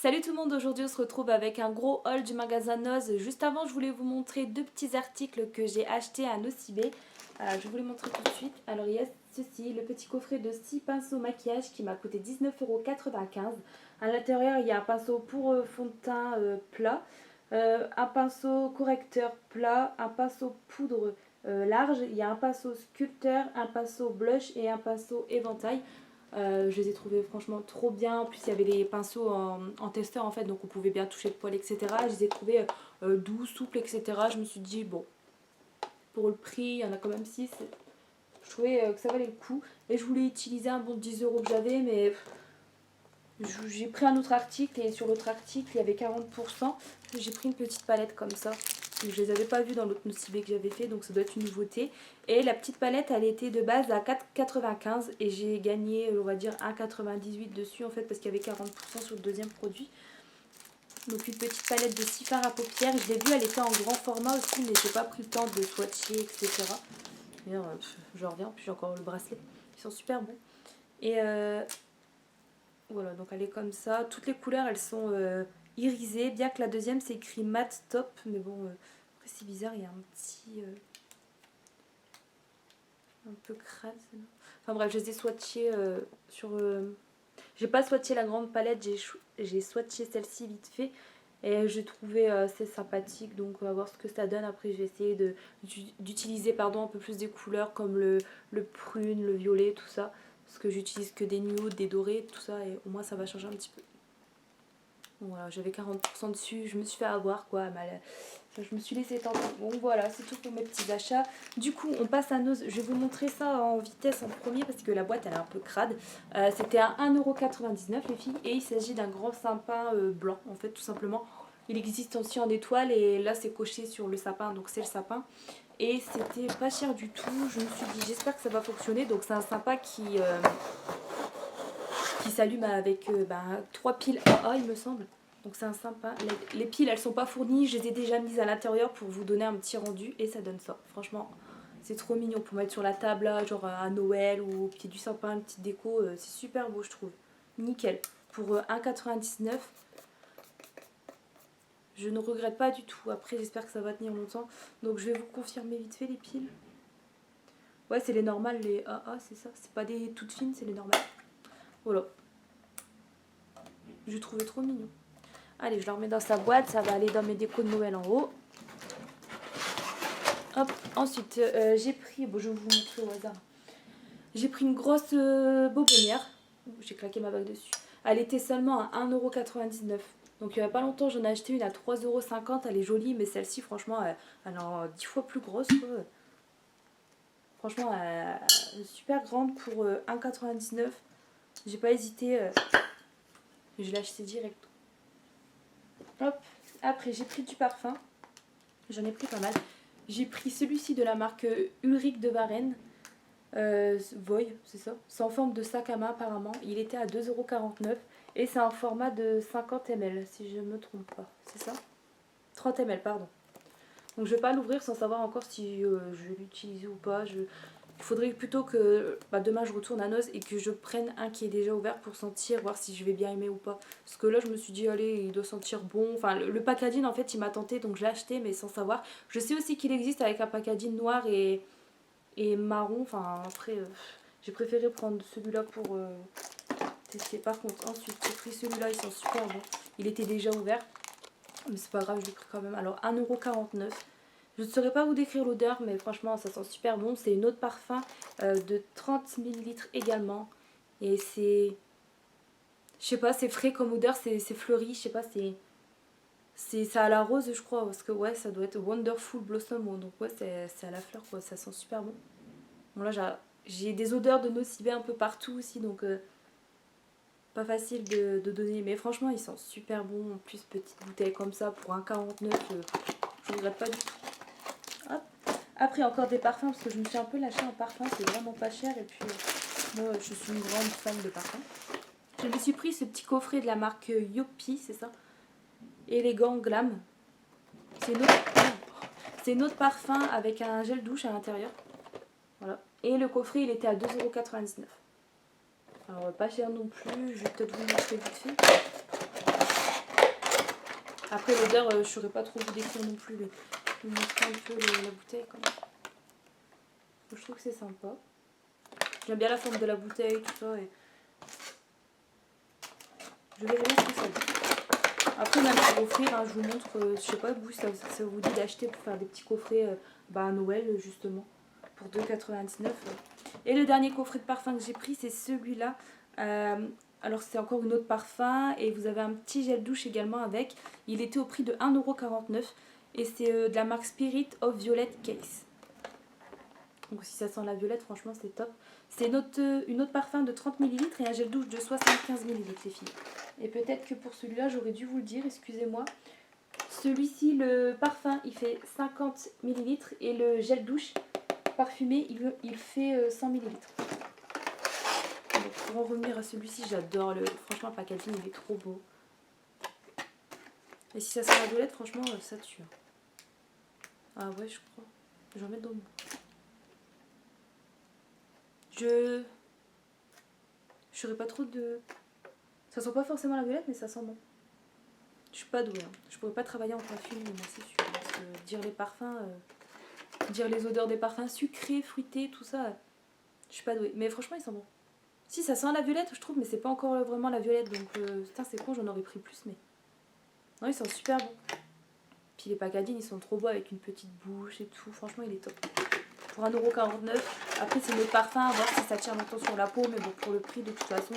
Salut tout le monde, aujourd'hui on se retrouve avec un gros haul du magasin Noz. Juste avant je voulais vous montrer deux petits articles que j'ai achetés à Nocibé. Je vous les montrer tout de suite. Alors il y a ceci, le petit coffret de 6 pinceaux maquillage qui m'a coûté 19,95 €. À l'intérieur il y a un pinceau pour fond de teint plat, un pinceau correcteur plat, un pinceau poudre large, il y a un pinceau sculpteur, un pinceau blush et un pinceau éventail. Je les ai trouvés franchement trop bien. En plus, il y avait les pinceaux en testeur en fait, donc on pouvait bien toucher le poil, etc. Je les ai trouvés doux, souples, etc. Je me suis dit, bon, pour le prix, il y en a quand même 6. Je trouvais que ça valait le coup. Et je voulais utiliser un bon de 10 € que j'avais, mais j'ai pris un autre article et sur l'autre article, il y avait 40%. J'ai pris une petite palette comme ça. Je les avais pas vus dans l'autre Nocibé que j'avais fait, donc ça doit être une nouveauté. Et la petite palette, elle était de base à 4,95 € et j'ai gagné, on va dire, 1,98 € dessus en fait parce qu'il y avait 40% sur le deuxième produit. Donc une petite palette de 6 fards à paupières. Je l'ai vue, elle était en grand format aussi, mais j'ai pas pris le temps de swatcher, etc. D'ailleurs, je reviens, puis j'ai encore le bracelet. Ils sont super bons. Et voilà, donc elle est comme ça. Toutes les couleurs, elles sont irisées, bien que la deuxième c'est écrit matte top, mais bon, après c'est bizarre, il y a un petit un peu crade. Enfin bref, je les ai swatchées sur j'ai pas swatché la grande palette, j'ai swatché celle-ci vite fait et j'ai trouvé assez sympathique, donc on va voir ce que ça donne. Après je vais essayer d'utiliser un peu plus des couleurs comme le prune, le violet, tout ça, parce que j'utilise que des nudes, des dorés, tout ça, et au moins ça va changer un petit peu. Voilà, j'avais 40% dessus, je me suis fait avoir quoi, mal. Je me suis laissé tenter. Bon voilà, c'est tout pour mes petits achats. Du coup, on passe à nos... Je vais vous montrer ça en vitesse en premier parce que la boîte elle est un peu crade. C'était à 1,99 € les filles et il s'agit d'un grand sapin blanc en fait tout simplement. Il existe aussi en étoile et là c'est coché sur le sapin, donc c'est le sapin. Et c'était pas cher du tout, je me suis dit j'espère que ça va fonctionner. Donc c'est un sapin qui s'allume avec 3 piles AA il me semble. Donc c'est un sympa. Les piles elles sont pas fournies, je les ai déjà mises à l'intérieur pour vous donner un petit rendu et ça donne ça. Franchement c'est trop mignon pour mettre sur la table là, genre à Noël ou au pied du sapin, une petite déco, c'est super beau je trouve. Nickel. Pour 1,99 €, je ne regrette pas du tout. Après j'espère que ça va tenir longtemps. Donc je vais vous confirmer vite fait les piles. Ouais c'est les normales, les AA c'est ça. C'est pas des toutes fines, c'est les normales. Voilà. Je trouvais trop mignon. Allez, je le remets dans sa boîte, ça va aller dans mes décos de Noël en haut. Hop, ensuite j'ai pris, bon je vais vous montrer au hasard. J'ai pris une grosse bonbonnière, j'ai claqué ma bague dessus. Elle était seulement à 1,99 €. Donc il n'y a pas longtemps j'en ai acheté une à 3,50 €, elle est jolie, mais celle-ci franchement elle est en 10 fois plus grosse quoi. Franchement elle est super grande pour 1,99 €. J'ai pas hésité, je l'ai acheté direct. Hop, après j'ai pris du parfum, j'en ai pris pas mal. J'ai pris celui-ci de la marque Ulrich de Varenne, Voy, c'est ça. C'est en forme de sac à main apparemment. Il était à 2,49 € et c'est un format de 50 ml si je ne me trompe pas. C'est ça 30 ml, pardon. Donc je vais pas l'ouvrir sans savoir encore si je vais l'utiliser ou pas. Il faudrait plutôt que demain je retourne à Noz et que je prenne un qui est déjà ouvert pour sentir, voir si je vais bien aimer ou pas. Parce que là je me suis dit allez il doit sentir bon. Enfin le packaging en fait il m'a tenté donc je l'ai acheté mais sans savoir. Je sais aussi qu'il existe avec un packaging noir et marron. Enfin après j'ai préféré prendre celui-là pour tester. Par contre ensuite j'ai pris celui-là, il sent super bon. Il était déjà ouvert. Mais c'est pas grave, je l'ai pris quand même. Alors 1,49 €. Je ne saurais pas vous décrire l'odeur, mais franchement ça sent super bon. C'est une eau de parfum de 30 ml également. Et c'est... Je sais pas, c'est frais comme odeur, c'est fleuri, je sais pas, c'est ça à la rose je crois. Parce que ouais, ça doit être Wonderful Blossom. Donc ouais, c'est à la fleur quoi, ça sent super bon. Bon là j'ai des odeurs de Nocibé un peu partout aussi, donc pas facile de donner. Mais franchement ils sont super bons. En plus petite bouteille comme ça pour 1,49 €, je regrette pas du tout. Hop. Après encore des parfums parce que je me suis un peu lâchée en parfum, c'est vraiment pas cher et puis moi je suis une grande fan de parfum. Je me suis pris ce petit coffret de la marque Yopi, c'est ça, Élégant Glam. C'est une autre parfum avec un gel douche à l'intérieur. Voilà. Et le coffret il était à 2,99 €. Alors pas cher non plus, je vais peut-être vous montrer vite fait. Après l'odeur, je ne saurais pas trop vous décrire non plus. Mais je vais vous montrer un peu la bouteille quand même. Je trouve que c'est sympa. J'aime bien la forme de la bouteille, tout ça. Et je verrai bien ce que ça dit. Après, même pour offrir, hein, je vous montre, je sais pas, vous, ça vous dit d'acheter pour faire des petits coffrets à Noël, justement, pour 2,99 €. Et le dernier coffret de parfum que j'ai pris, c'est celui-là. Alors, c'est encore une autre parfum. Et vous avez un petit gel douche également avec. Il était au prix de 1,49 €. Et c'est de la marque Spirit of Violet Case. Donc si ça sent la violette, franchement c'est top. C'est une autre parfum de 30 ml et un gel douche de 75 ml les filles. Et peut-être que pour celui-là j'aurais dû vous le dire, excusez-moi. Celui-ci, le parfum, il fait 50 ml et le gel douche parfumé, il fait 100 ml. Donc pour en revenir à celui-ci, j'adore franchement le packaging, il est trop beau. Et si ça sent la violette, franchement ça tue. Ah ouais, je crois. Je vais en mettre dans le Je saurais pas trop de... Ça sent pas forcément la violette, mais ça sent bon. Je suis pas douée. Hein. Je pourrais pas travailler en parfum, moi c'est sûr. Parce que dire les parfums, dire les odeurs des parfums sucrés, fruités, tout ça, je suis pas douée. Mais franchement, ils sont bons. Si, ça sent la violette, je trouve, mais c'est pas encore vraiment la violette. Donc, putain, c'est con, j'en aurais pris plus, mais... Non, ils sont super bons. Puis les packaging, ils sont trop beaux avec une petite bouche et tout. Franchement, il est top. Pour 1,49 €. Après, c'est le parfum, à voir si ça tient longtemps sur la peau. Mais bon, pour le prix, de toute façon,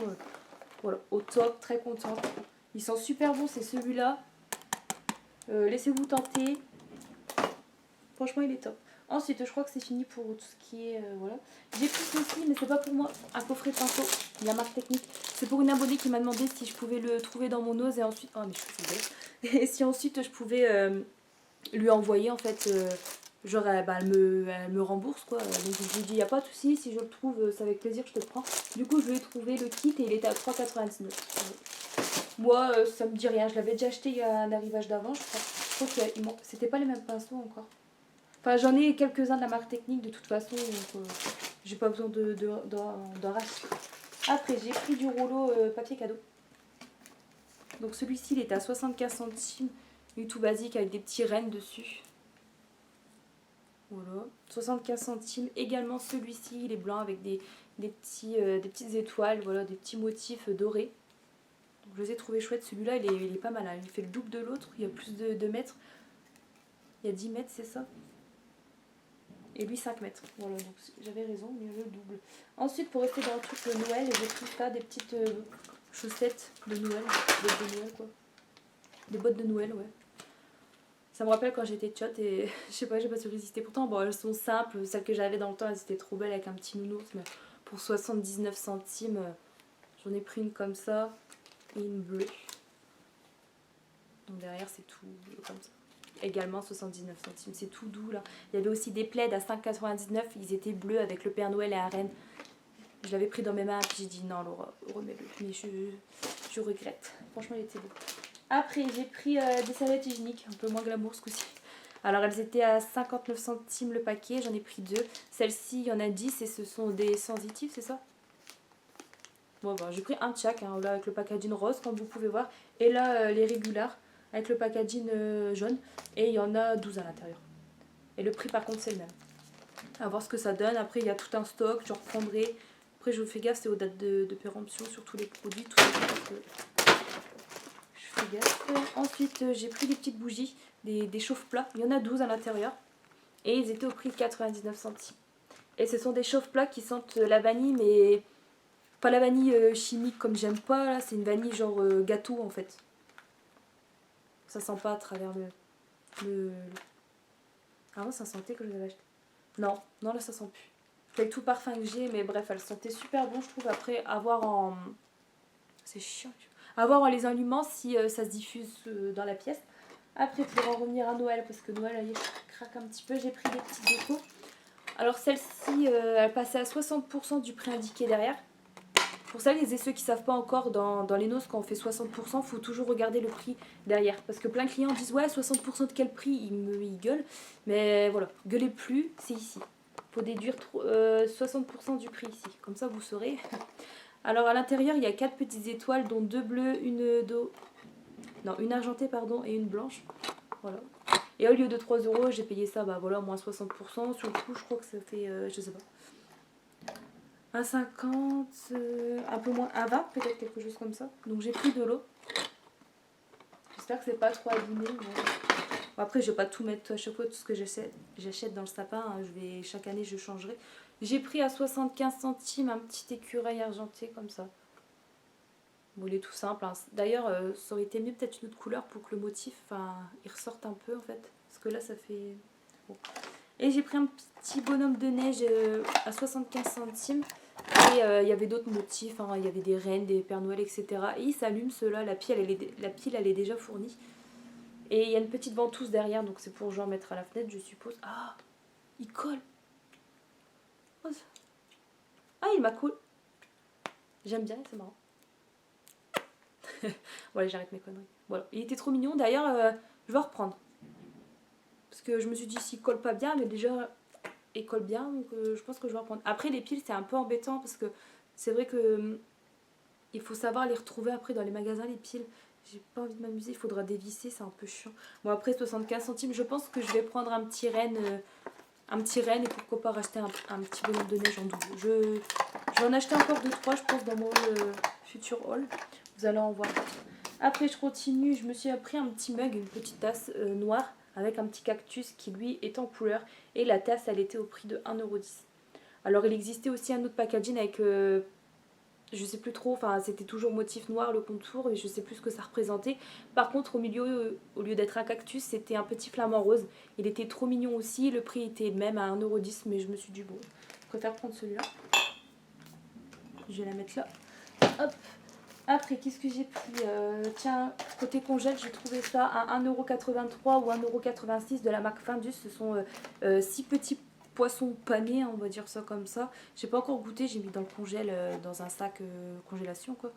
voilà, au top, très contente. Ils sont super bons, c'est celui-là. Laissez-vous tenter. Franchement, il est top. Ensuite, je crois que c'est fini pour tout ce qui est... voilà. J'ai pris ceci, mais c'est pas pour moi. Un coffret de pinceau de la marque Technique. C'est pour une abonnée qui m'a demandé si je pouvais le trouver dans mon ose. Et ensuite... Oh, mais je suis belle. Et si ensuite, je pouvais lui envoyer, en fait... genre, elle me rembourse, quoi. Donc, je lui ai dit, il n'y a pas de souci. Si je le trouve, c'est avec plaisir que je te le prends. Du coup, je lui ai trouvé le kit et il était à 3,99 €. Moi, ça me dit rien. Je l'avais déjà acheté il y a un arrivage d'avant, je crois. Je crois que c'était pas les mêmes pinceaux encore. Enfin, j'en ai quelques-uns de la marque Technique de toute façon, donc j'ai pas besoin d'en racheter. Après, j'ai pris du rouleau papier cadeau. Donc celui-ci, il est à 75 centimes. Il est tout basique avec des petits rennes dessus. Voilà, 75 centimes. Également celui-ci, il est blanc avec des petites étoiles, voilà, des petits motifs dorés. Donc, je les ai trouvés chouettes. Celui-là, il est pas mal. Hein. Il fait le double de l'autre. Il y a plus de mètres. Il y a 10 mètres, c'est ça. Et lui 5 mètres. Voilà, donc j'avais raison, il y a le double. Ensuite, pour rester dans le truc de Noël, j'ai pris ça, des petites chaussettes de Noël. Des bottes de Noël, quoi. Des bottes de Noël, ouais. Ça me rappelle quand j'étais tchotte et je sais pas, j'ai pas su résister. Pourtant, bon, elles sont simples. Celles que j'avais dans le temps, elles étaient trop belles avec un petit nounours. Mais pour 79 centimes, j'en ai pris une comme ça et une bleue. Donc derrière, c'est tout bleu comme ça. Également 79 centimes, c'est tout doux là. Il y avait aussi des plaids à 5,99 €, ils étaient bleus avec le Père Noël et la Reine. Je l'avais pris dans mes mains puis j'ai dit non Laura, remets-le. Mais je regrette. Franchement il était beau. Après j'ai pris des serviettes hygiéniques, un peu moins glamour ce coup-ci. Alors elles étaient à 59 centimes le paquet, j'en ai pris deux. Celle-ci il y en a 10 et ce sont des sensitifs, c'est ça? Bon bah j'ai pris un de chaque, hein, là avec le packaging rose comme vous pouvez voir. Et là les régulars avec le packaging jaune et il y en a 12 à l'intérieur. Et le prix par contre c'est le même. À voir ce que ça donne. Après il y a tout un stock, je reprendrai. Après je fais gaffe, c'est aux dates de péremption sur tous les produits. Tout je fais gaffe. Ensuite j'ai pris des petites bougies, des chauffe-plats. Il y en a 12 à l'intérieur. Et ils étaient au prix de 99 centimes. Et ce sont des chauffe-plats qui sentent la vanille, mais pas la vanille chimique comme j'aime pas. Là, c'est une vanille genre gâteau en fait. Ça sent pas à travers le... Avant ça sentait que je l'avais acheté. Non, non là ça sent plus. Avec tout le parfum que j'ai, mais bref, elle sentait super bon je trouve. Après, avoir en... C'est chiant. Avoir en les allumant si ça se diffuse dans la pièce. Après, pour en revenir à Noël, parce que Noël, allez, je craque un petit peu, j'ai pris des petites décos. Alors celle-ci, elle passait à 60% du prix indiqué derrière. Pour celles et ceux qui ne savent pas encore, dans les noces, quand on fait 60%, il faut toujours regarder le prix derrière. Parce que plein de clients disent « Ouais, 60% de quel prix ?» Ils gueulent. Mais voilà, gueulez plus, c'est ici. Il faut déduire 60% du prix ici. Comme ça, vous saurez. Alors, à l'intérieur, il y a 4 petites étoiles, dont 2 bleues, une Non, une argentée, pardon, et une blanche. Voilà. Et au lieu de 3 euros, j'ai payé ça, bah voilà, moins 60%. Sur le coup, je crois que ça fait, je sais pas, 1,50, un peu moins, 1,20 peut-être, quelque chose comme ça. Donc j'ai pris de l'eau. J'espère que c'est pas trop abîmé. Mais... Bon, après, je vais pas tout mettre à chaque fois, tout ce que j'achète dans le sapin. Hein, chaque année, je changerai. J'ai pris à 75 centimes un petit écureuil argenté comme ça. Bon, il est tout simple. Hein. D'ailleurs, ça aurait été mieux peut-être une autre couleur pour que le motif, il ressorte un peu en fait. Parce que là, ça fait... Bon. Et j'ai pris un petit bonhomme de neige à 75 centimes. Et il y avait d'autres motifs. Hein. Il y avait des rennes, des Pères Noël, etc. Et il s'allume ceux-là. La pile, elle est déjà fournie. Et il y a une petite ventouse derrière. Donc c'est pour genre mettre à la fenêtre, je suppose. Ah, il colle. Ah, il m'a cool. J'aime bien, c'est marrant. Voilà, j'arrête mes conneries. Voilà, il était trop mignon. D'ailleurs, je vais en reprendre. Parce que je me suis dit, s'il colle pas bien, mais déjà, il colle bien. Donc je pense que je vais en reprendre. Après, les piles, c'est un peu embêtant. Parce que c'est vrai que il faut savoir les retrouver après dans les magasins, les piles. J'ai pas envie de m'amuser, il faudra dévisser, c'est un peu chiant. Bon, après, 75 centimes, je pense que je vais prendre un petit renne. Et pourquoi pas racheter un petit bonhomme de neige en double. Je vais en acheter encore 2-3, je pense, dans mon futur haul. Vous allez en voir. Après, je continue. Je me suis pris un petit mug, une petite tasse noire avec un petit cactus qui, lui, est en couleur. Et la tasse, elle était au prix de 1,10 €. Alors, il existait aussi un autre packaging avec... je sais plus trop, c'était toujours motif noir le contour et je sais plus ce que ça représentait. Par contre au milieu, au lieu d'être un cactus, c'était un petit flamant rose. Il était trop mignon aussi, le prix était même à 1,10 €, mais je me suis dit bon, je préfère prendre celui-là. Je vais la mettre là. Hop. Après, qu'est-ce que j'ai pris tiens, côté congèle, j'ai trouvé ça à 1,83 € ou 1,86 € de la marque Findus. Ce sont 6 petits poissons panés, on va dire ça comme ça. J'ai pas encore goûté, j'ai mis dans le congèle, dans un sac congélation quoi.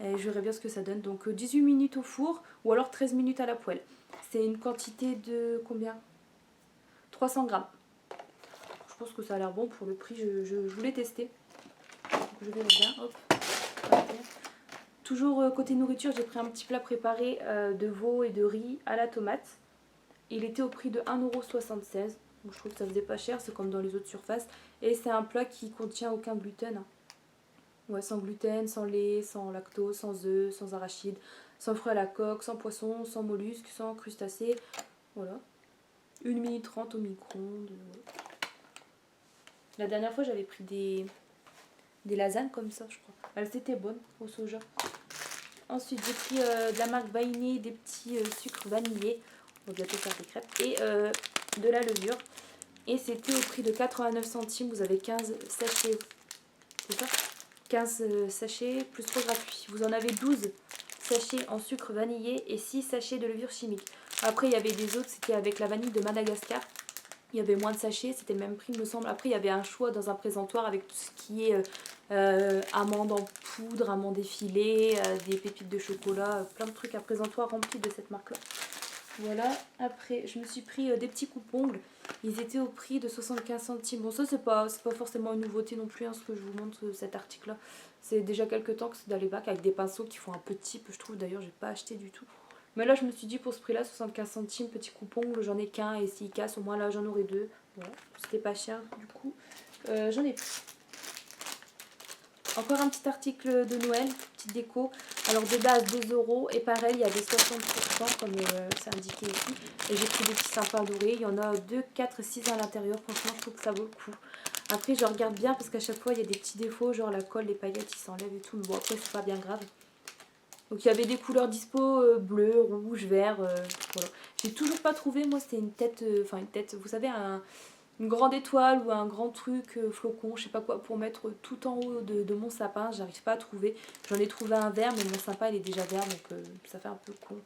Et je verrai bien ce que ça donne. Donc 18 minutes au four ou alors 13 minutes à la poêle. C'est une quantité de combien? 300 grammes. Je pense que ça a l'air bon pour le prix, je voulais tester. Donc je verrai bien, hop. Toujours côté nourriture, j'ai pris un petit plat préparé de veau et de riz à la tomate. Il était au prix de 1,76 €. Donc je trouve que ça faisait pas cher, c'est comme dans les autres surfaces. Et c'est un plat qui contient aucun gluten. Ouais, sans gluten, sans lait, sans lactose, sans œufs, sans arachides, sans fruits à la coque, sans poisson, sans mollusques, sans crustacés. Voilà. 1 minute 30 au micro-ondes. La dernière fois, j'avais pris des lasagnes comme ça, je crois. Elles étaient bonnes au soja. Ensuite, j'ai pris de la marque Vaini, des petits sucres vanillés. On va bientôt faire des crêpes. Et de la levure. Et c'était au prix de 89 centimes. Vous avez 15 sachets. C'est ça? 15 sachets plus trop gratuit. Vous en avez 12 sachets en sucre vanillé et 6 sachets de levure chimique. Après, il y avait des autres, c'était avec la vanille de Madagascar. Il y avait moins de sachets, c'était le même prix, il me semble. Après, il y avait un choix dans un présentoir avec tout ce qui est amandes en poudre, amandes effilées, des pépites de chocolat, plein de trucs à présentoir remplis de cette marque-là. Voilà, après je me suis pris des petits coupes-ongles. Ils étaient au prix de 75 centimes. Bon, ça c'est pas forcément une nouveauté non plus, hein, ce que je vous montre cet article-là. C'est déjà quelques temps que c'est dans les bacs avec des pinceaux qui font un peu type, je trouve. D'ailleurs, j'ai pas acheté du tout. Mais là, je me suis dit pour ce prix-là, 75 centimes, petit coupe-ongles, j'en ai qu'un et s'il casse, au moins là, j'en aurai deux. Voilà, c'était pas cher du coup. J'en ai pris. Encore un petit article de Noël, petite déco. Alors de base 2 € et pareil il y avait 60% comme c'est indiqué ici. Et j'ai pris des petits sympas dorés. Il y en a 2, 4, 6 à l'intérieur. Franchement je trouve que ça vaut le coup. Après je regarde bien parce qu'à chaque fois il y a des petits défauts. Genre la colle, les paillettes ils s'enlèvent et tout. Mais bon après c'est pas bien grave. Donc il y avait des couleurs dispo bleu, rouge, vert. Voilà. J'ai toujours pas trouvé, moi c'était une tête, vous savez une grande étoile ou un grand truc flocon, je sais pas quoi, pour mettre tout en haut de mon sapin. J'arrive pas à trouver. J'en ai trouvé un vert, mais mon sapin il est déjà vert, donc ça fait un peu con.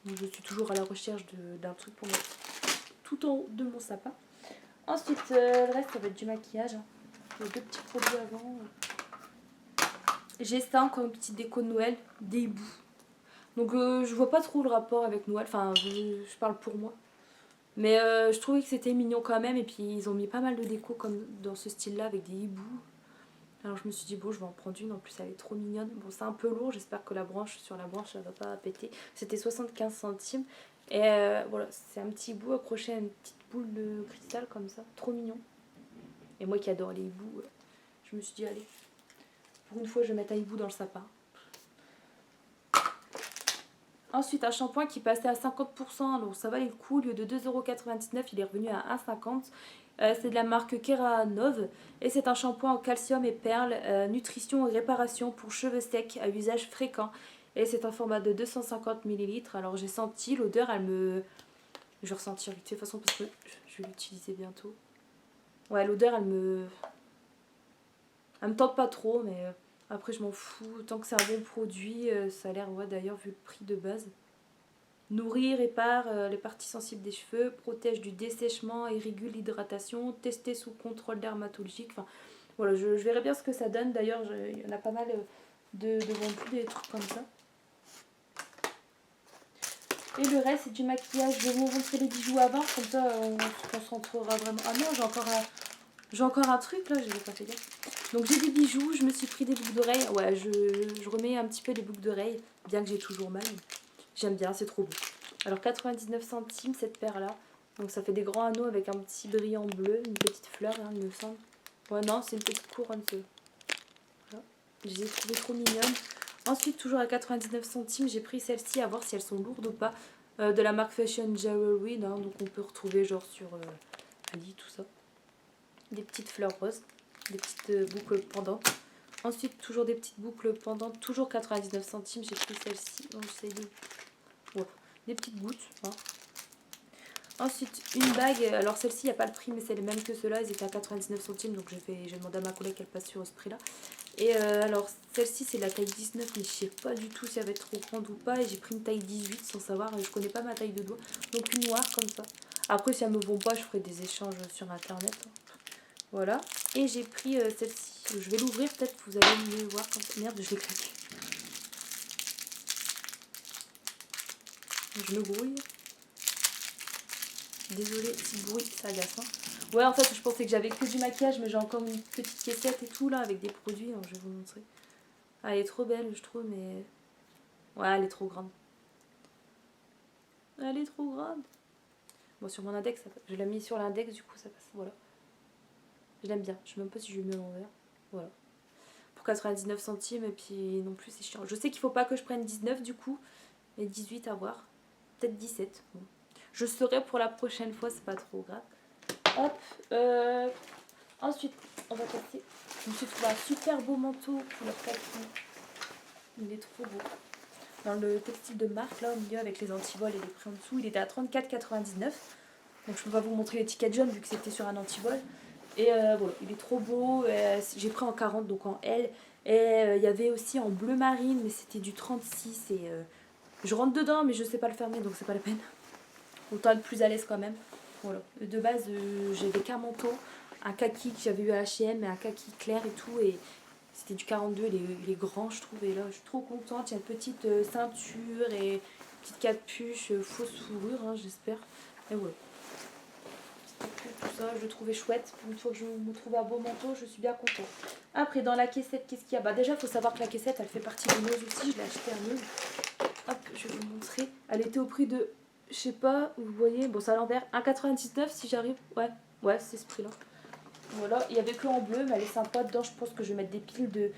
Donc je suis toujours à la recherche d'un truc pour mettre tout en haut de mon sapin. Ensuite, le reste ça va être du maquillage. Hein. Les deux petits produits avant. J'ai ça encore une petite déco de Noël, des hiboux. Donc je vois pas trop le rapport avec Noël, enfin je parle pour moi. Mais je trouvais que c'était mignon quand même. Et puis ils ont mis pas mal de déco comme dans ce style là avec des hiboux. Alors je me suis dit bon je vais en prendre une, en plus elle est trop mignonne. Bon c'est un peu lourd, j'espère que la branche sur la branche elle va pas péter. C'était 75 centimes. Et voilà, c'est un petit bout accroché à une petite boule de cristal comme ça, trop mignon. Et moi qui adore les hiboux, je me suis dit allez, pour une fois je vais mettre un hibou dans le sapin. Ensuite un shampoing qui passait à 50%, donc ça valait le coup, au lieu de 2,99 € il est revenu à 1,50 €. C'est de la marque Keranove et c'est un shampoing en calcium et perles, nutrition et réparation pour cheveux secs à usage fréquent. Et c'est un format de 250 ml. Alors j'ai senti l'odeur, elle me... Je vais ressentir vite de toute façon parce que je vais l'utiliser bientôt. Ouais, l'odeur elle me... Elle me tente pas trop, mais après je m'en fous. Tant que c'est un bon produit, ça a l'air, ouais d'ailleurs vu le prix de base. Nourrit, répare les parties sensibles des cheveux, protège du dessèchement et régule l'hydratation, testé sous contrôle dermatologique. Enfin, voilà, je verrai bien ce que ça donne. D'ailleurs, il y en a pas mal de vendus, des trucs comme ça. Et le reste, c'est du maquillage. Je vais vous montrer les bijoux avant, comme ça on se concentrera vraiment. Ah non, j'ai encore un truc là, je n'avais pas fait gaffe. Donc j'ai des bijoux, je me suis pris des boucles d'oreilles. Ouais, je remets un petit peu les boucles d'oreilles, bien que j'ai toujours mal. J'aime bien, c'est trop beau. Alors 99 centimes cette paire là. Donc ça fait des grands anneaux avec un petit brillant bleu, une petite fleur hein, il me semble. Ouais non, c'est une petite couronne. Voilà. Je les ai trouvées trop mignonnes. Ensuite toujours à 99 centimes j'ai pris celles-ci à voir si elles sont lourdes ou pas. De la marque Fashion Jewelry, hein, donc on peut retrouver genre sur Ali tout ça. Des petites fleurs roses, des petites boucles pendantes. Ensuite toujours des petites boucles pendantes, toujours 99 centimes j'ai pris celle-ci. Donc c'est des petites gouttes. Hein. Ensuite, une bague. Alors celle-ci, il n'y a pas le prix, mais c'est les mêmes que ceux-là. Ils étaient à 99 centimes, donc j'ai demandé à ma collègue qu'elle passe sur ce prix-là. Et alors celle-ci, c'est la taille 19, mais je sais pas du tout si elle va être trop grande ou pas. Et j'ai pris une taille 18 sans savoir. Je connais pas ma taille de doigt. Donc une noire comme ça. Après, si elles me vont pas, je ferai des échanges sur internet. Voilà. Et j'ai pris celle-ci. Je vais l'ouvrir, peut-être vous allez mieux voir comme ça. Merde, je l'ai claqué. Je me brouille. Désolée si le bruit ça agace. Hein. Ouais, en fait, je pensais que j'avais que du maquillage, mais j'ai encore une petite caissette et tout là avec des produits. Alors, je vais vous montrer. Ah, elle est trop belle, je trouve, mais. Ouais, elle est trop grande. Elle est trop grande. Bon, sur mon index, ça passe. Je l'ai mis sur l'index, du coup, ça passe. Voilà. Je l'aime bien. Je sais même pas si je le mets l'envers. Voilà. Pour 99 centimes, et puis non plus, c'est chiant. Je sais qu'il faut pas que je prenne 19 du coup, et 18 à voir. Peut-être 17. Bon. Je saurai pour la prochaine fois, c'est pas trop grave. Hop, ensuite, on va passer. Je me suis trouvé un super beau manteau pour le kaki. Il est trop beau. Dans le textile de marque, là, au milieu, avec les antivols et les prix en dessous, il était à 34,99 €. Donc, je peux pas vous montrer l'étiquette jaune vu que c'était sur un antivol. Et voilà, il est trop beau. J'ai pris en 40, donc en L. Et il y avait aussi en bleu marine, mais c'était du 36. Et je rentre dedans, mais je sais pas le fermer, donc c'est pas la peine. Autant être plus à l'aise quand même. Voilà. De base, j'avais qu'un manteau, un kaki que j'avais eu à H&M, mais un kaki clair et tout. Et c'était du 42, il est grand, je trouve. Et là, je suis trop contente. Il y a une petite ceinture et une petite capuche, fausse fourrure, hein, j'espère. Et voilà. Tout ça, je le trouvais chouette. Une fois que je me trouve un beau manteau, je suis bien contente. Après, dans la caissette, qu'est-ce qu'il y a? Bah, déjà, il faut savoir que la caissette, elle fait partie de Meuse aussi. Je l'ai achetée à Meuse. Hop, je vais vous montrer. Elle était au prix de, je sais pas, vous voyez, bon, c'est à l'envers, 1,99 si j'arrive. Ouais, c'est ce prix-là. Voilà, il y avait que en bleu, mais elle est sympa. Dedans, je pense que je vais mettre des piles de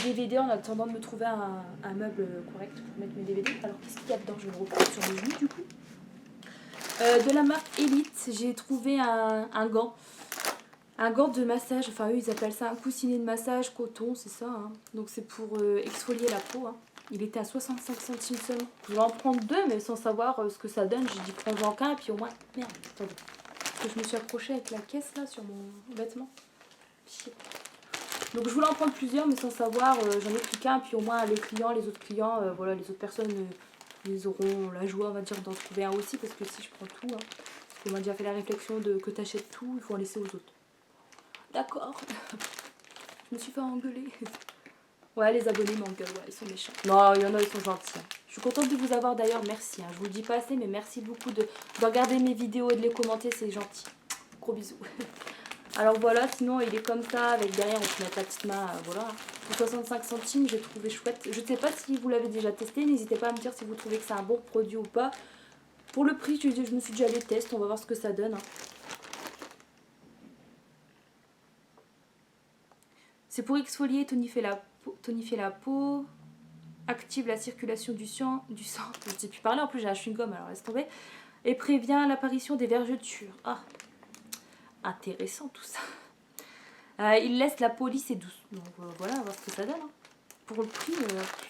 DVD en attendant de me trouver un meuble correct pour mettre mes DVD. Alors, qu'est-ce qu'il y a dedans? Je vais me reprendre sur mes genoux, du coup. De la marque Elite, j'ai trouvé un gant. Un gant de massage, enfin eux ils appellent ça un coussinet de massage coton, c'est ça. Hein. Donc c'est pour exfolier la peau. Hein. Il était à 65 centimes seulement. Je vais en prendre deux, mais sans savoir ce que ça donne. J'ai dit prends-en qu'un, et puis au moins. Merde, attendez. Parce que je me suis accrochée avec la caisse là sur mon vêtement. Donc je voulais en prendre plusieurs, mais sans savoir. J'en ai pris qu'un, puis au moins les autres clients, voilà, les autres personnes. Ils auront la joie, on va dire, d'en trouver un aussi, parce que si je prends tout, hein, parce qu'on m'a déjà fait la réflexion de que tu achètes tout, il faut en laisser aux autres. D'accord. Je me suis fait engueuler. Ouais, les abonnés m'engueulent, ouais, ils sont méchants. Non, il y en a, ils sont gentils. Je suis contente de vous avoir d'ailleurs, merci. Hein. Je vous le dis pas assez, mais merci beaucoup de regarder mes vidéos et de les commenter, c'est gentil. Gros bisous. Alors voilà, sinon il est comme ça, avec derrière on peut mettre la petite main, voilà. Pour 65 centimes, j'ai trouvé chouette. Je ne sais pas si vous l'avez déjà testé, n'hésitez pas à me dire si vous trouvez que c'est un bon produit ou pas. Pour le prix, je me suis dit allez test, on va voir ce que ça donne. Hein. C'est pour exfolier, tonifier la peau, active la circulation du sang. Je ne sais plus parler, en plus j'ai un chewing-gum, alors laisse tomber. Et prévient l'apparition des vergetures. Ah, intéressant tout ça. Il laisse la peau lisse et douce. Donc voilà, on va voir ce que ça donne. Hein. Pour le prix,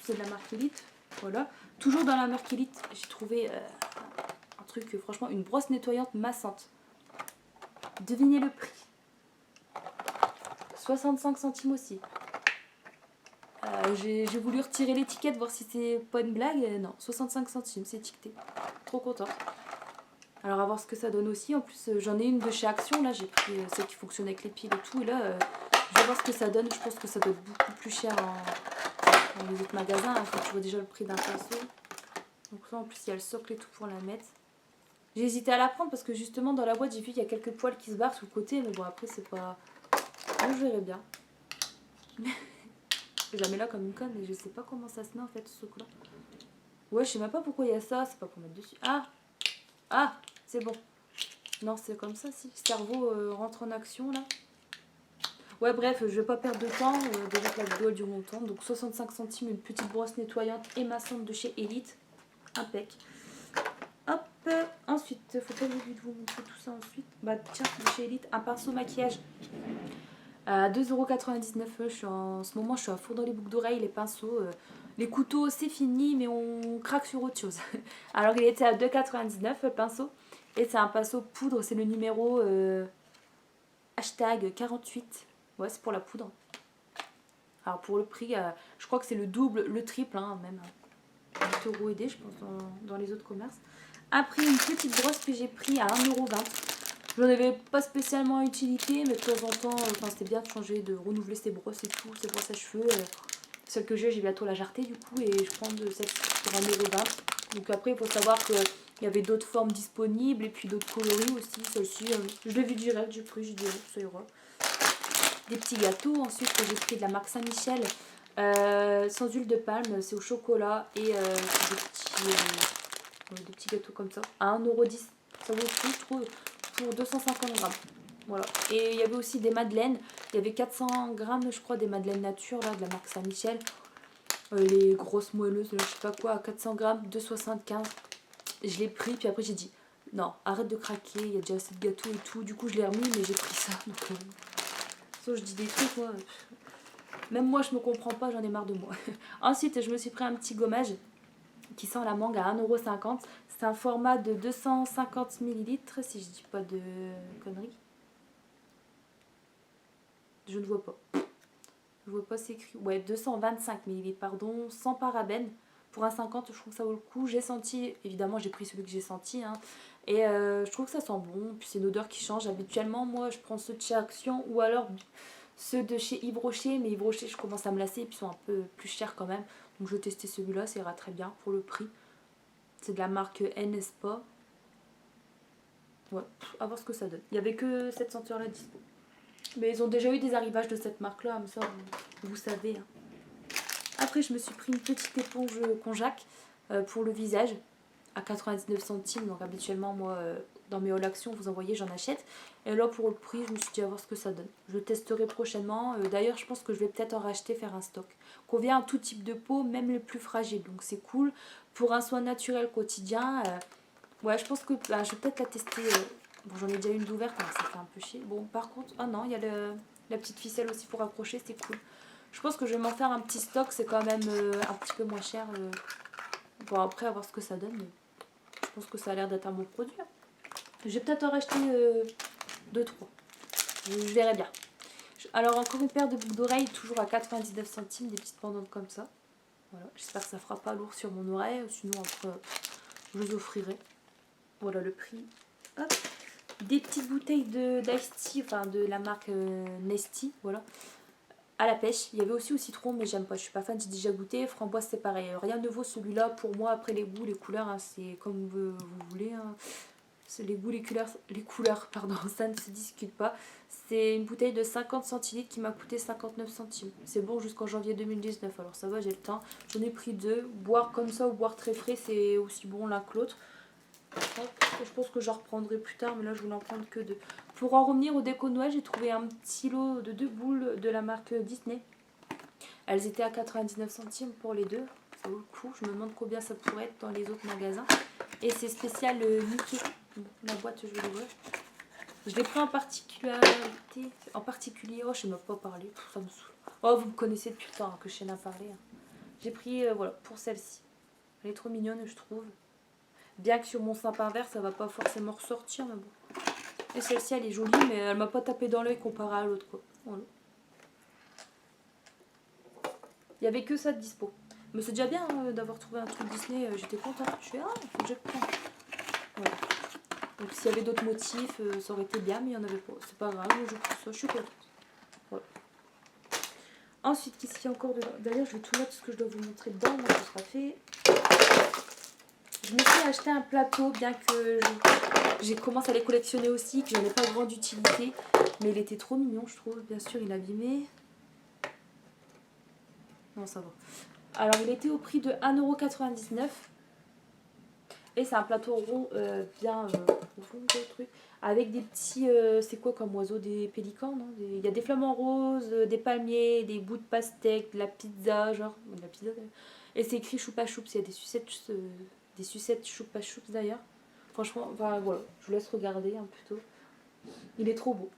c'est de la marque Elite. Voilà. Toujours dans la marque Elite, j'ai trouvé un truc, franchement, une brosse nettoyante massante. Devinez le prix. 65 centimes aussi. J'ai voulu retirer l'étiquette, voir si c'est pas une blague. Non, 65 centimes, c'est étiqueté. Trop contente. Alors, à voir ce que ça donne aussi. En plus, j'en ai une de chez Action. Là, j'ai pris celle qui fonctionne avec les piles et tout. Et là, je vais voir ce que ça donne. Je pense que ça doit être beaucoup plus cher dans les autres magasins. Enfin, tu vois déjà le prix d'un pinceau. Donc là, en plus, il y a le socle et tout pour la mettre. J'ai hésité à la prendre parce que justement, dans la boîte, j'ai vu qu'il y a quelques poils qui se barrent sur le côté. Mais bon, après, c'est pas... Bon, je verrai bien. Je la mets là comme une conne, mais je sais pas comment ça se met en fait, ce truc-là. Ouais, je sais même pas pourquoi il y a ça. C'est pas pour mettre dessus. Ah, c'est bon. Non, c'est comme ça, si. Le cerveau rentre en action, là. Ouais, bref, je vais pas perdre de temps. Déjà que la vidéo, elle dure longtemps. Donc, 65 centimes, une petite brosse nettoyante et massante de chez Elite. Impec. Hop. Ensuite, faut pas oublier de vous montrer tout ça ensuite. Bah, tiens, de chez Elite, un pinceau maquillage. À 2,99 €. En ce moment, je suis à fond dans les boucles d'oreilles, les pinceaux. Les couteaux, c'est fini, mais on craque sur autre chose. Alors, il était à 2,99 € le pinceau. Et c'est un pinceau poudre, c'est le numéro hashtag 48. Ouais, c'est pour la poudre. Alors, pour le prix, je crois que c'est le double, le triple, hein, même. 8 € aidé, je pense, dans les autres commerces. Après, une petite brosse que j'ai pris à 1,20 €. J'en avais pas spécialement utilité, mais de temps en temps, c'était bien de changer, de renouveler ses brosses et tout, ses brosses à cheveux. Celle que j'ai bientôt la jarter du coup, et je prends de celle pour 1,20 €. Donc après, il faut savoir qu'il y avait d'autres formes disponibles et puis d'autres coloris aussi. Celle-ci, je l'ai vu direct, j'ai pris, j'ai dit ça ira. Des petits gâteaux, ensuite que j'ai pris de la marque Saint-Michel, sans huile de palme, c'est au chocolat et des petits gâteaux comme ça, à 1,10 €. Ça vaut le coup, je trouve, pour 250 grammes. Voilà. Et il y avait aussi des madeleines. Il y avait 400 grammes, je crois, des madeleines nature, là, de la marque Saint-Michel. Les grosses moelleuses, là, je sais pas quoi, à 400 grammes, 2,75 €. Je l'ai pris, puis après j'ai dit, non, arrête de craquer, il y a déjà assez de gâteaux et tout. Du coup, je l'ai remis, mais j'ai pris ça. Donc, je dis des trucs, moi. Même moi, je me comprends pas, j'en ai marre de moi. Ensuite, je me suis pris un petit gommage qui sent la mangue à 1,50 €. C'est un format de 250 ml, si je dis pas de conneries. Je ne vois pas. Je vois pas, c'est écrit. Ouais, 225 ml, pardon, sans parabènes. Pour 1,50 €, je trouve que ça vaut le coup. J'ai senti, évidemment, j'ai pris celui que j'ai senti. Hein, et je trouve que ça sent bon. Puis c'est une odeur qui change. Habituellement, moi, je prends ceux de chez Action ou alors ceux de chez Yves Rocher. Mais Yves Rocher, je commence à me lasser et puis ils sont un peu plus chers quand même. Donc je vais tester celui-là, ça ira très bien pour le prix. C'est de la marque N-Spa. Ouais, à voir ce que ça donne. Il n'y avait que cette senteur-là dispo. Mais ils ont déjà eu des arrivages de cette marque-là, mais ça, vous savez. Hein. Après, je me suis pris une petite éponge Conjac pour le visage à 99 centimes. Donc habituellement, moi, dans mes hauls actions, vous en voyez, j'en achète. Et là, pour le prix, je me suis dit à voir ce que ça donne. Je testerai prochainement. D'ailleurs, je pense que je vais peut-être en racheter, faire un stock. Convient à tout type de peau, même les plus fragiles. Donc c'est cool. Pour un soin naturel quotidien, ouais, je pense que je vais peut-être la tester. Bon, j'en ai déjà une d'ouverte, mais ça fait un peu chier. Bon, par contre, ah non, il y a la petite ficelle aussi pour accrocher, c'est cool. Je pense que je vais m'en faire un petit stock, c'est quand même un petit peu moins cher. Bon, après, à voir ce que ça donne, mais je pense que ça a l'air d'être un bon produit. Je vais peut-être en racheter 2-3. Je verrai bien. Alors, encore une paire de boucles d'oreilles, toujours à 99 centimes, des petites pendantes comme ça. Voilà, j'espère que ça fera pas lourd sur mon oreille, sinon après, je les offrirai. Voilà le prix. Hop. Des petites bouteilles d'Ice Tea, enfin de la marque Nesty, voilà. À la pêche, il y avait aussi au citron, mais j'aime pas, je suis pas fan, j'ai déjà goûté. Framboise, c'est pareil, rien ne vaut celui-là pour moi. Après les goûts, les couleurs, hein, c'est comme vous voulez. Hein. les goûts, les couleurs, pardon, ça ne se discute pas. C'est une bouteille de 50 centilitres qui m'a coûté 59 centimes. C'est bon jusqu'en janvier 2019, alors ça va, j'ai le temps. J'en ai pris deux. Boire comme ça ou boire très frais, c'est aussi bon l'un que l'autre. Je pense que j'en reprendrai plus tard, mais là je voulais en prendre que deux. Pour en revenir au déco de Noël, j'ai trouvé un petit lot de 2 boules de la marque Disney. Elles étaient à 99 centimes pour les deux. Ça vaut le coup. Je me demande combien ça pourrait être dans les autres magasins. Et c'est spécial Mickey. Bon, la boîte, je vais l'ouvrir. Je l'ai pris en particulier. Oh, je sais même pas parler. Ça me saoule. Oh, vous me connaissez depuis le temps hein, que je sais pas parler. Hein. J'ai pris voilà, pour celle-ci. Elle est trop mignonne, je trouve. Bien que sur mon sapin vert, ça va pas forcément ressortir. Mais bon. Et celle-ci, elle est jolie, mais elle m'a pas tapé dans l'œil comparé à l'autre. Voilà. Il n'y avait que ça de dispo. Mais c'est déjà bien d'avoir trouvé un truc Disney. J'étais contente. Je fais, ah, il faut que je prenne. Voilà. Donc s'il y avait d'autres motifs, ça aurait été bien, mais il n'y en avait pas. C'est pas grave, je prends ça, je suis contente. Voilà. Ensuite, qu'est-ce qu'il y a encore dedans? D'ailleurs, je vais tout mettre ce que je dois vous montrer dedans. Moi, ce sera fait. Je me suis acheté un plateau, bien que j'ai commencé à les collectionner aussi, que j'en ai pas grande utilité. Mais il était trop mignon, je trouve. Bien sûr, il est abîmé. Non, ça va. Alors, il était au prix de 1,99 €. Et c'est un plateau rond, bien profond, le truc. Avec des petits, c'est quoi comme oiseau? Des pélicans, non? Il y a des flamants roses, des palmiers, des bouts de pastèque, de la pizza, genre. De la pizza, et c'est écrit choupa choups. Il y a des sucettes choupa choups d'ailleurs. Franchement, enfin, voilà, je vous laisse regarder un plutôt. Il est trop beau.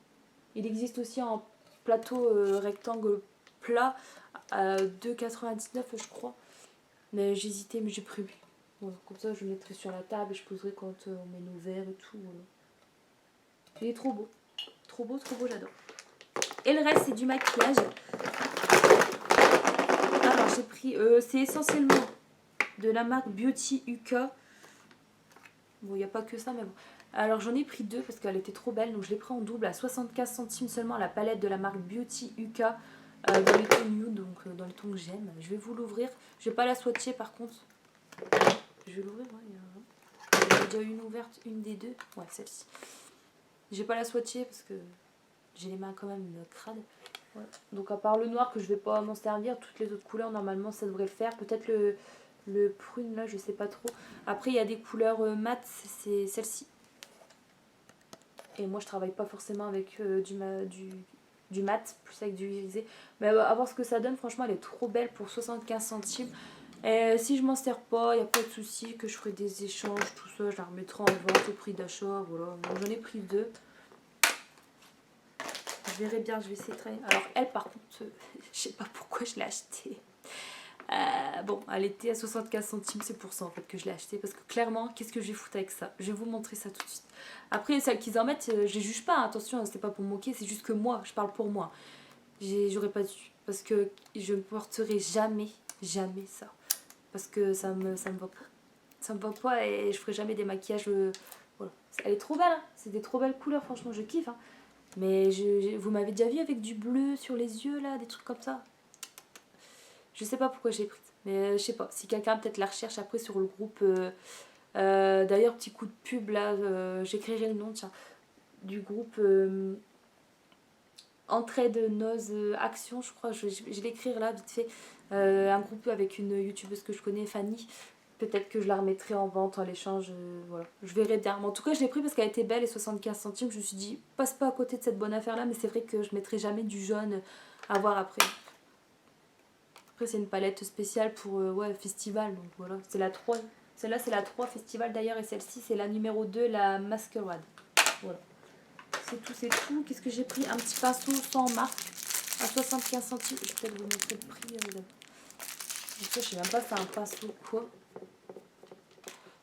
Il existe aussi en plateau rectangle plat à 2,99 € je crois. Mais j'hésitais, mais j'ai pris lui. Voilà, comme ça je le mettrai sur la table et je poserai quand on met nos verres et tout. Voilà. Il est trop beau. Trop beau, j'adore. Et le reste c'est du maquillage. Alors j'ai pris, c'est essentiellement de la marque Beauty Uka. Bon, il n'y a pas que ça, mais bon. Alors j'en ai pris deux parce qu'elle était trop belle. Donc je l'ai pris en double à 75 centimes seulement, la palette de la marque Beauty Uka. Dans les tons nude, donc dans les tons que j'aime. Je vais vous l'ouvrir. Je vais pas la swatcher par contre. Je vais l'ouvrir, ouais. J'en ai déjà une ouverte, une des deux. Ouais, celle-ci. Je vais pas la swatcher parce que j'ai les mains quand même crades. Ouais. Donc à part le noir que je vais pas m'en servir, toutes les autres couleurs normalement ça devrait le faire. Peut-être le prune là, je sais pas trop. Après il y a des couleurs mat, c'est celle-ci. Et moi je travaille pas forcément avec du mat, plus avec du irisé. Mais à voir ce que ça donne, franchement elle est trop belle pour 75 centimes. Et si je m'en sers pas, il n'y a pas de souci, que je ferai des échanges, tout ça, je la remettrai en vente au prix d'achat, voilà. J'en ai pris deux. Je verrai bien, je vais essayer de travailler. Alors elle par contre, je sais pas pourquoi je l'ai achetée. Bon, elle était à 75 centimes, c'est pour ça en fait que je l'ai achetée. Parce que clairement, qu'est-ce que je vais foutre avec ça? Je vais vous montrer ça tout de suite. Après, celles qu'ils en mettent, je les juge pas, hein, attention, c'est pas pour me moquer, c'est juste que moi, je parle pour moi. J'aurais pas dû, parce que je ne porterai jamais ça. Parce que ça me va pas. Ça me va pas et je ferai jamais des maquillages. Voilà. Elle est trop belle, hein. C'est des trop belles couleurs, franchement, je kiffe. Hein. Mais vous m'avez déjà vu avec du bleu sur les yeux, là, des trucs comme ça. Je sais pas pourquoi j'ai pris. Mais je sais pas. Si quelqu'un peut-être la recherche après sur le groupe. D'ailleurs, petit coup de pub, là, j'écrirai le nom, tiens. Du groupe Entraide Nose Action, je crois. Je vais l'écrire là, vite fait. Un groupe avec une youtubeuse que je connais, Fanny. Peut-être que je la remettrai en vente en l'échange, voilà. Je verrai bien. Mais en tout cas, je l'ai pris parce qu'elle était belle et 75 centimes. Je me suis dit, passe pas à côté de cette bonne affaire-là, mais c'est vrai que je mettrai jamais du jaune à voir après. Après, c'est une palette spéciale pour ouais, festival, donc voilà. C'est la 3. Celle-là, c'est la 3 festival d'ailleurs, et celle-ci, c'est la numéro 2, la Masquerade. Voilà. C'est tout. Qu'est-ce que j'ai pris? Un petit pinceau sans marque à 75 centimes. Je vais peut-être vous montrer le prix d'abord. Je sais même pas si c'est un pinceau quoi.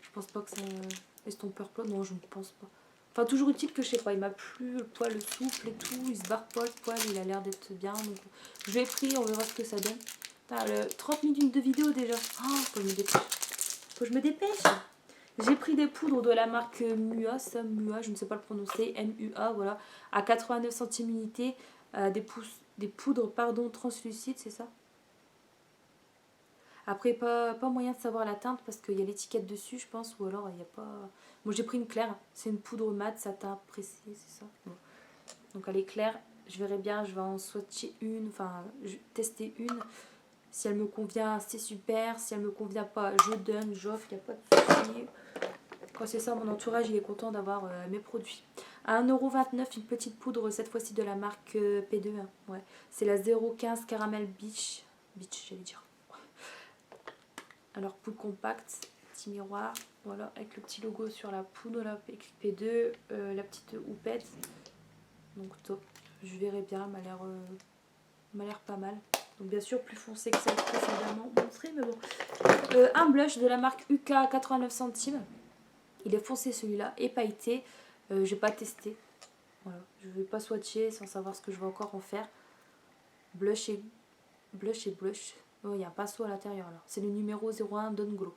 Je pense pas que c'est un estompeur plat. Non, je ne pense pas. Enfin, toujours utile que je sais pas. Il m'a plu, le poil souple et tout. Il se barre pas le poil. Il a l'air d'être bien. Donc, je l'ai pris. On verra ce que ça donne. Putain, 30 minutes de vidéo déjà. Oh, faut que je me dépêche. Faut que je me dépêche. J'ai pris des poudres de la marque Mua. Ça, Mua, je ne sais pas le prononcer. MUA, voilà. À 89 centimes unité. Des poudres, pardon, translucides, c'est ça? Après, pas moyen de savoir la teinte parce qu'il y a l'étiquette dessus, je pense, ou alors il n'y a pas... Bon, j'ai pris une claire, c'est une poudre mat, satin pressé, c'est ça. Bon. Donc elle est claire, je verrai bien, je vais en swatcher une, enfin, tester une. Si elle me convient, c'est super. Si elle me convient pas, je donne, j'offre, il n'y a pas de souci. Quand c'est ça, mon entourage, il est content d'avoir mes produits. À 1,29 €, une petite poudre, cette fois-ci de la marque P2. Hein, ouais. C'est la 0,15 Caramel Beach. Beach, j'allais dire. Alors, poudre compacte, petit miroir. Voilà, avec le petit logo sur la poudre, là, écrit P2. La petite houppette. Donc, top. Je verrai bien, m'a l'air pas mal. Donc, bien sûr, plus foncé que celle précédemment montrée, mais bon. Un blush de la marque UK à 89 centimes. Il est foncé celui-là et pailleté. Je vais pas tester. Voilà. Je vais pas swatcher sans savoir ce que je vais encore en faire. Blush et blush. Oh, il y a un pinceau à l'intérieur là. C'est le numéro 01 Don Glow.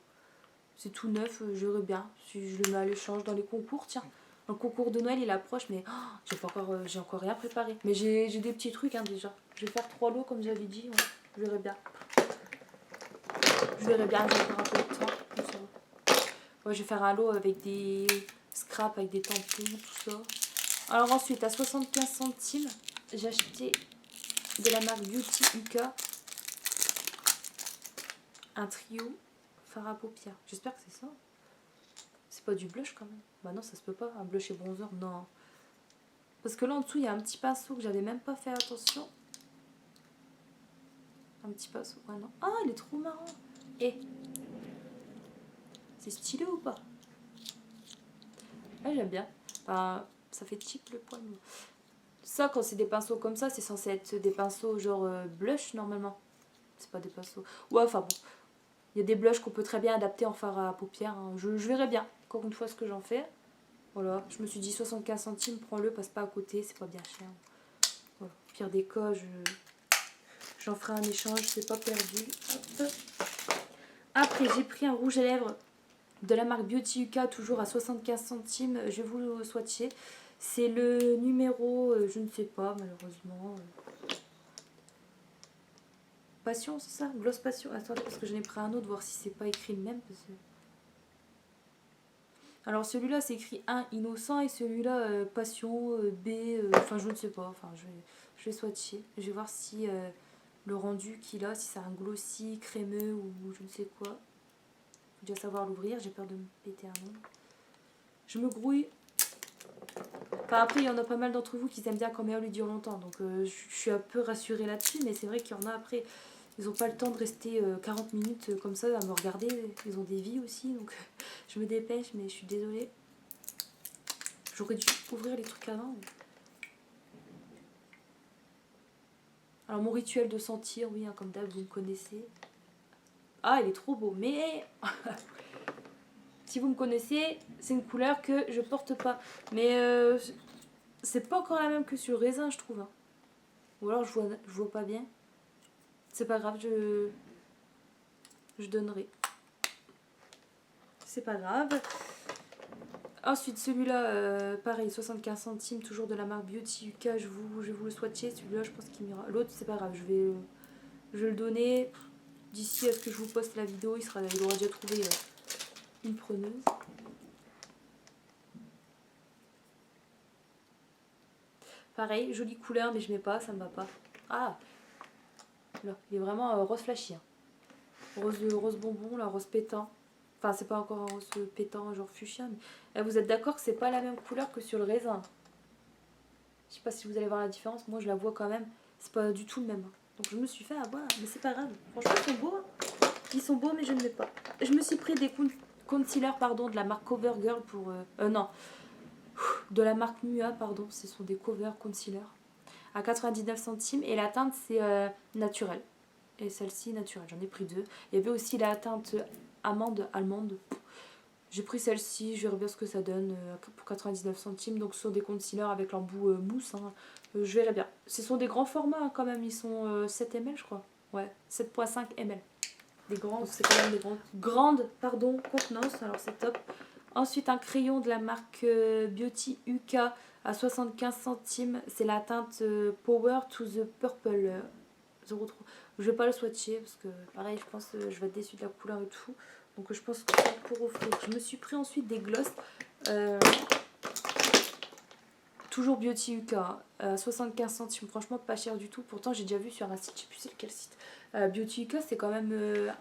C'est tout neuf, je verrai bien. Si je le mets à l'échange dans les concours, tiens. Le concours de Noël il approche, mais j'ai encore rien préparé. Mais j'ai des petits trucs hein, déjà. Je vais faire 3 lots comme j'avais dit. Ouais. Je verrai bien. J'ai encore un peu de temps. Ouais, je vais faire un lot avec des scraps, avec des tampons, tout ça. Alors ensuite, à 75 centimes, j'ai acheté de la marque Beauty UK un trio fard à paupières. J'espère que c'est ça. C'est pas du blush quand même. Bah non, ça se peut pas. Un blush et bronzer, non. Parce que là en dessous, il y a un petit pinceau que j'avais même pas fait attention. Un petit pinceau. Ouais, non. Ah, il est trop marrant. Et c'est stylé ou pas? Ouais, j'aime bien. Enfin, ça fait cheap le poil. Ça, quand c'est des pinceaux comme ça, c'est censé être des pinceaux genre blush normalement. C'est pas des pinceaux. Ouais, enfin bon. Il y a des blushs qu'on peut très bien adapter en fard à paupières. Hein. Je verrai bien, encore une fois, ce que j'en fais. Voilà. Je me suis dit 75 centimes, prends-le, passe pas à côté, c'est pas bien cher. Voilà. Pire des cas, j'en ferai un échange, c'est pas perdu. Hop. Après, j'ai pris un rouge à lèvres de la marque Beauty UK, toujours à 75 centimes. Je vais vous le swatcher. C'est le numéro, je ne sais pas, malheureusement. Passion, c'est ça? Gloss Passion. Attendez, parce que j'en ai pris un autre, voir si c'est pas écrit le même. Parce que... Alors celui-là, c'est écrit 1 innocent et celui-là, Passion, B, enfin je ne sais pas. Enfin, je vais swatcher. Je vais voir si le rendu qu'il a, si c'est un glossy, crémeux ou je ne sais quoi. Faut déjà savoir l'ouvrir, j'ai peur de me péter un ongle. Je me grouille. Enfin, après, il y en a pas mal d'entre vous qui aiment bien quand Méa lui dure longtemps. Donc je suis un peu rassurée là-dessus, mais c'est vrai qu'il y en a après... Ils n'ont pas le temps de rester 40 minutes comme ça à me regarder. Ils ont des vies aussi, donc je me dépêche, mais je suis désolée. J'aurais dû ouvrir les trucs avant. Mais... Alors mon rituel de sentir, oui, hein, comme d'hab, vous me connaissez. Ah, il est trop beau, mais... si vous me connaissez, c'est une couleur que je porte pas. Mais c'est pas encore la même que sur le raisin, je trouve. Hein. Ou alors je vois pas bien. C'est pas grave, je donnerai. C'est pas grave. Ensuite, celui-là, pareil, 75 centimes, toujours de la marque Beauty UK. Je vais vous le swatcher. Celui-là, je pense qu'il m'ira. L'autre, c'est pas grave, je vais le donner. D'ici à ce que je vous poste la vidéo, il aura déjà trouvé une preneuse. Pareil, jolie couleur, mais je mets pas, ça me va pas. Ah, là, il est vraiment rose flashy. Hein. Rose bonbon, là, rose pétant. Enfin, c'est pas encore un rose pétant, genre fuchsia. Mais... vous êtes d'accord que c'est pas la même couleur que sur le raisin? Je sais pas si vous allez voir la différence. Moi, je la vois quand même. C'est pas du tout le même. Donc, je me suis fait avoir. Mais c'est pas grave. Franchement, ils sont beaux. Hein. Ils sont beaux, mais je ne mets pas. Je me suis pris des concealers, pardon, de la marque CoverGirl pour... non. De la marque Mua, pardon. Ce sont des cover concealers. À 99 centimes. Et la teinte, c'est naturelle. Et celle-ci, naturelle. J'en ai pris 2. Il y avait aussi la teinte allemande. J'ai pris celle-ci, je verrai bien ce que ça donne pour 99 centimes. Donc ce sont des concealers avec l'embout mousse. Hein. Je verrai bien. Ce sont des grands formats hein, quand même. Ils sont 7 ml je crois. Ouais, 7,5 ml. Des grands, c'est quand même des grandes contenances. Alors c'est top. Ensuite un crayon de la marque Beauty UK à 75 centimes. C'est la teinte Power to the Purple. 0,3. Je vais pas le swatcher parce que pareil je pense que je vais être déçue de la couleur et tout. Donc je pense que c'est pour offrir. Je me suis pris ensuite des gloss. Toujours Beauty UK, 75 centimes, franchement pas cher du tout. Pourtant j'ai déjà vu sur un site, je sais plus c'est quel site. Beauty UK c'est quand même...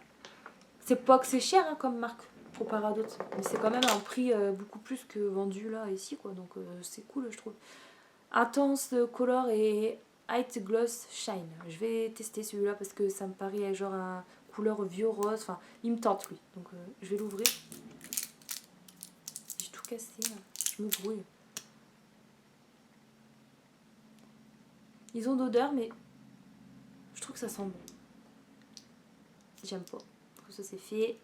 c'est pas que c'est cher hein, comme marque comparé à d'autres. Mais c'est quand même un prix beaucoup plus que vendu là ici quoi. Donc c'est cool je trouve. Intense Color et Height Gloss Shine. Je vais tester celui-là parce que ça me paraît genre un couleur vieux rose. Enfin il me tente lui. Donc je vais l'ouvrir. J'ai tout cassé là. Je me grouille. Ils ont d'odeur, mais je trouve que ça sent bon. J'aime pas. Donc ça c'est fait.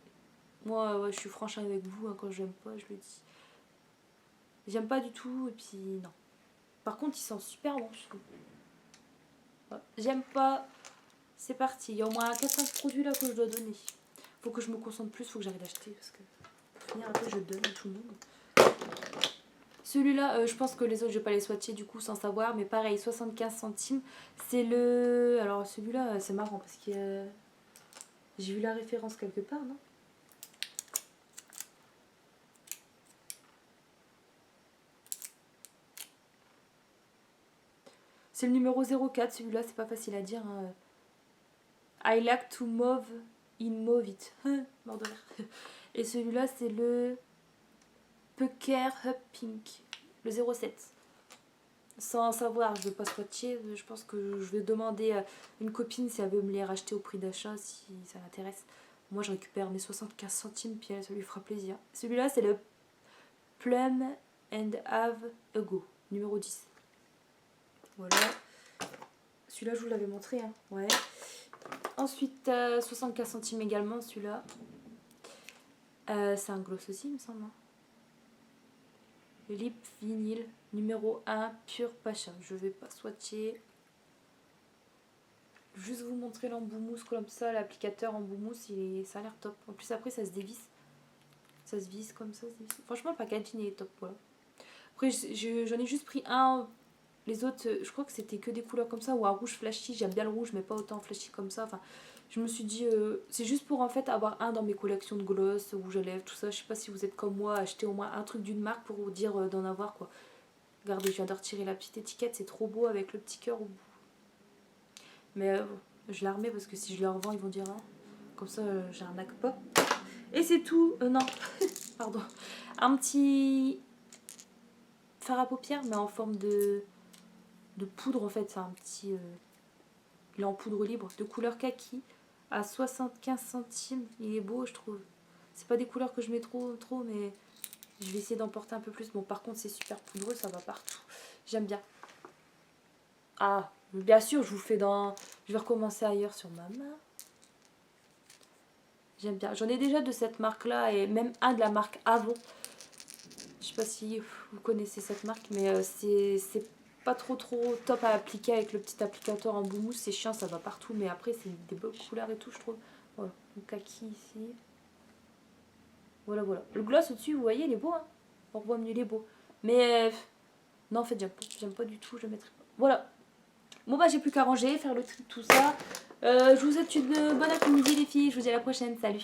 Moi, ouais, je suis franche avec vous, hein, quand j'aime pas, je le dis. J'aime pas du tout, et puis non. Par contre, il sent super bon, je trouve. Ouais, j'aime pas. C'est parti. Il y a au moins 4-5 produits là que je dois donner. Faut que je me concentre plus, faut que j'arrive d'acheter. Parce que pour finir, après, je donne à tout le monde. Celui-là, je pense que les autres, je vais pas les swatcher du coup sans savoir. Mais pareil, 75 centimes. C'est le... Alors celui-là, c'est marrant parce que j'ai vu la référence quelque part, non? C'est le numéro 04, celui-là, c'est pas facile à dire. Hein. I like to move in move it. Mort de rire. Et celui-là, c'est le Pucker Up Pink, le 07. Sans savoir, je vais pas swatcher. Je pense que je vais demander à une copine si elle veut me les racheter au prix d'achat, si ça l'intéresse. Moi, je récupère mes 75 centimes, puis elle, ça lui fera plaisir. Celui-là, c'est le Plum and Have a Go, numéro 10. Voilà. Celui-là, je vous l'avais montré. Hein. Ouais. Ensuite, 75 centimes également, celui-là. C'est un gloss aussi, il me semble. Hein. Le lip vinyle, numéro 1, pur pacha. Je vais pas swatcher. Juste vous montrer l'embout mousse comme ça. L'applicateur embout mousse, ça a l'air top. En plus, après, ça se dévisse. Ça se visse comme ça. Franchement, le packaging est top. Voilà. Après, j'en ai juste pris un. Les autres, je crois que c'était que des couleurs comme ça. Ou un rouge flashy. J'aime bien le rouge, mais pas autant flashy comme ça. Enfin, je me suis dit, c'est juste pour en fait avoir un dans mes collections de gloss, rouge à lèvres, tout ça. Je sais pas si vous êtes comme moi, acheter au moins un truc d'une marque pour vous dire d'en avoir quoi. Regardez, je viens de retirer la petite étiquette, c'est trop beau avec le petit cœur au bout. Mais bon, je la remets parce que si je la revends, ils vont dire hein. Comme ça, j'arnaque pas. Et c'est tout. Non, pardon. Un petit fard à paupières, mais en forme de poudre en fait. C'est un petit. Il est en poudre libre, de couleur kaki, à 75 centimes. Il est beau, je trouve. C'est pas des couleurs que je mets trop, mais je vais essayer d'en porter un peu plus. Bon, par contre, c'est super poudreux, ça va partout. J'aime bien. Ah, bien sûr, je vous fais dans... Je vais recommencer ailleurs sur ma main. J'aime bien. J'en ai déjà de cette marque-là et même un de la marque Avon. Je sais pas si vous connaissez cette marque, mais c'est pas trop top à appliquer avec le petit applicateur en bout mousse. C'est chiant, ça va partout, mais après, c'est des belles couleurs et tout, je trouve. Voilà, le kaki ici. Voilà, voilà. Le gloss au-dessus, vous voyez, il est beau, hein. On revoit mieux, il est beau. Mais non, en fait, j'aime pas du tout, je mettrai pas. Voilà. Bon, bah, j'ai plus qu'à ranger, faire le tri de tout ça. Je vous souhaite une bonne après-midi, les filles. Je vous dis à la prochaine. Salut.